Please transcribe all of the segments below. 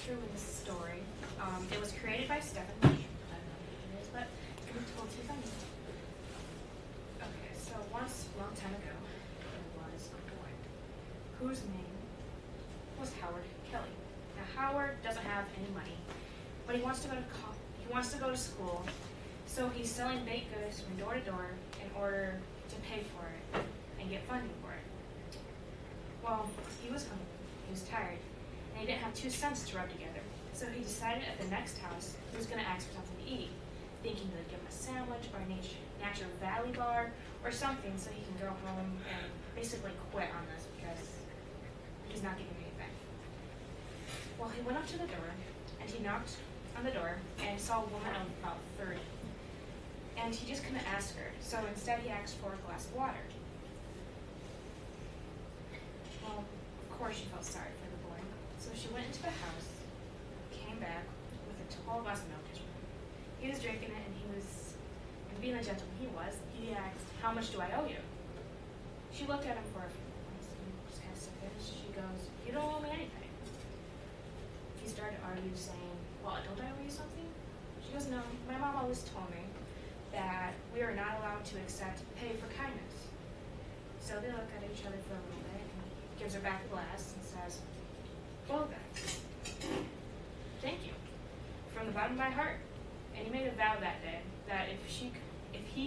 true in this story. It was created by Stephen. I don't know who it is, but it's going to be told to them. Okay, so once, a long time ago, there was a boy whose name was Howard Kelly. Now, Howard doesn't have any money, but he wants to go to school, so he's selling baked goods from door to door in order to pay for it and get funding for it. Well, he was hungry, he was tired, and he didn't have 2 cents to rub together. So he decided at the next house he was going to ask for something to eat, thinking he would give him a sandwich or a Natural Valley bar or something so he can go home and basically quit on this because he's not getting anything. Well, he went up to the door and he knocked on the door and saw a woman of about 30. And he just couldn't ask her, so instead he asked for a glass of water. Well, of course she felt sorry for the boy, so she went into the house, came back with a tall glass of milk. He was drinking it, and being the gentleman he was, he asked, "How much do I owe you?" She looked at him for a few moments and just kind of said this. She goes, "You don't owe me anything." He started arguing, saying, "Well, don't I owe you something?" She goes, "No, my mom always told me that we are not allowed to accept pay for kindness." So they look at each other for a little bit, and he gives her back a glass and says, "Well then, thank you from the bottom of my heart." And he made a vow that day that if he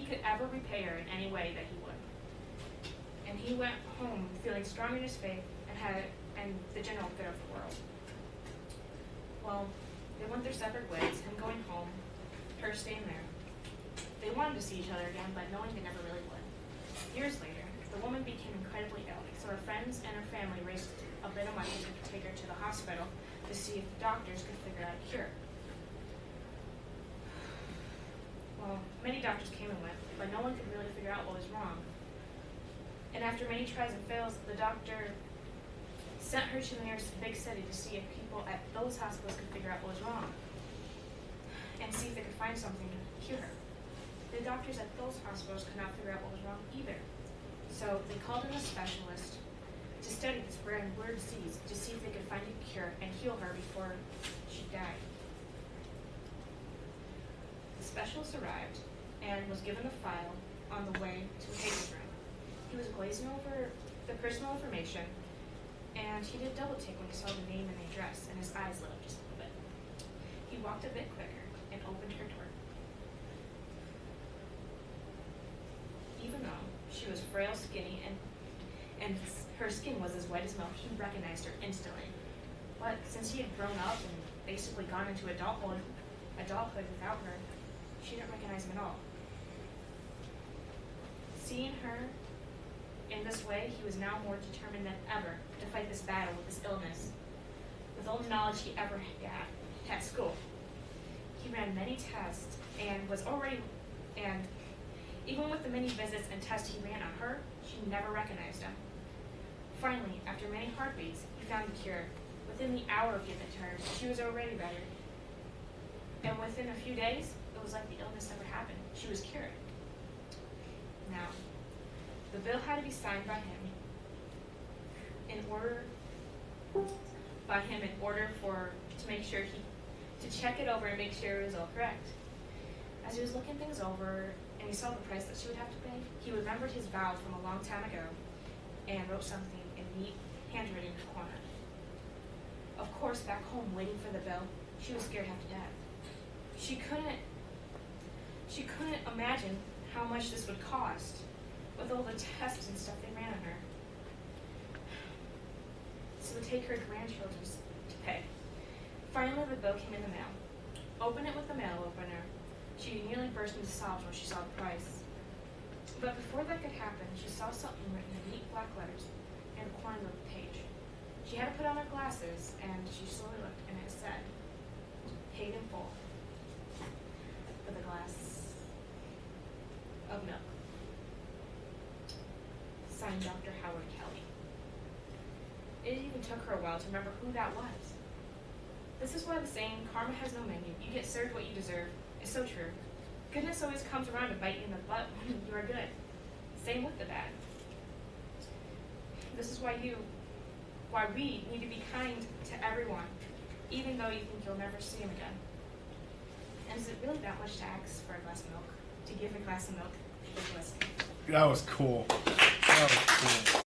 could ever repay her in any way, that he would. And he went home feeling strong in his faith and the general good of the world. Well, they went their separate ways, him going home, her staying there. They wanted to see each other again, but knowing they never really would. Years later, the woman became incredibly ill, so her friends and her family raised a bit of money to take her to the hospital to see if the doctors could figure out a cure. Well, many doctors came and went, but no one could really figure out what was wrong. And after many tries and fails, the doctor sent her to the nearest big city to see if people at those hospitals could figure out what was wrong and see if they could find something to cure her. The doctors at those hospitals could not figure out what was wrong either. So they called in a specialist to study this rare and weird disease to see if they could find a cure and heal her before she died. The specialist arrived and was given the file on the way to the patient's room. He was glazing over the personal information, and he did double take when he saw the name and the address, and his eyes lit up just a little bit. He walked a bit quicker and opened her door. Even though she was frail, skinny, and her skin was as white as milk, he recognized her instantly. But since he had grown up and basically gone into adulthood without her, she didn't recognize him at all. Seeing her in this way, he was now more determined than ever to fight this battle with this illness, with all the knowledge he ever got at school. He ran many tests and even with the many visits and tests he ran on her, she never recognized him. Finally, after many heartbeats, he found the cure. Within the hour of giving it to her, she was already better. And within a few days, it was like the illness never happened. She was cured. Now, the bill had to be signed by him in order to make sure to check it over and make sure it was all correct. As he was looking things over and he saw the price that she would have to pay, he remembered his vow from a long time ago and wrote something in neat handwriting in the corner. Of course, back home waiting for the bill, she was scared half to death. She couldn't imagine how much this would cost with all the tests and stuff they ran on her. So it would take her grandchildren to pay. Finally, the bill came in the mail. Open it with the mail opener. She nearly burst into sobs when she saw the price. But before that could happen, she saw something written in neat black letters in the corner of the page. She had to put on her glasses, and she slowly looked, and it said, "Paid in full," with a glass of milk. Signed, Dr. Howard Kelly. It even took her a while to remember who that was. This is why the saying, "Karma has no menu, you get served what you deserve," is so true. Goodness always comes around to bite you in the butt when you are good. Same with the bad. This is why we need to be kind to everyone. even though you think you'll never see him again. And is it really that much to ask for a glass of milk? To give a glass of milk? That was cool. That was cool.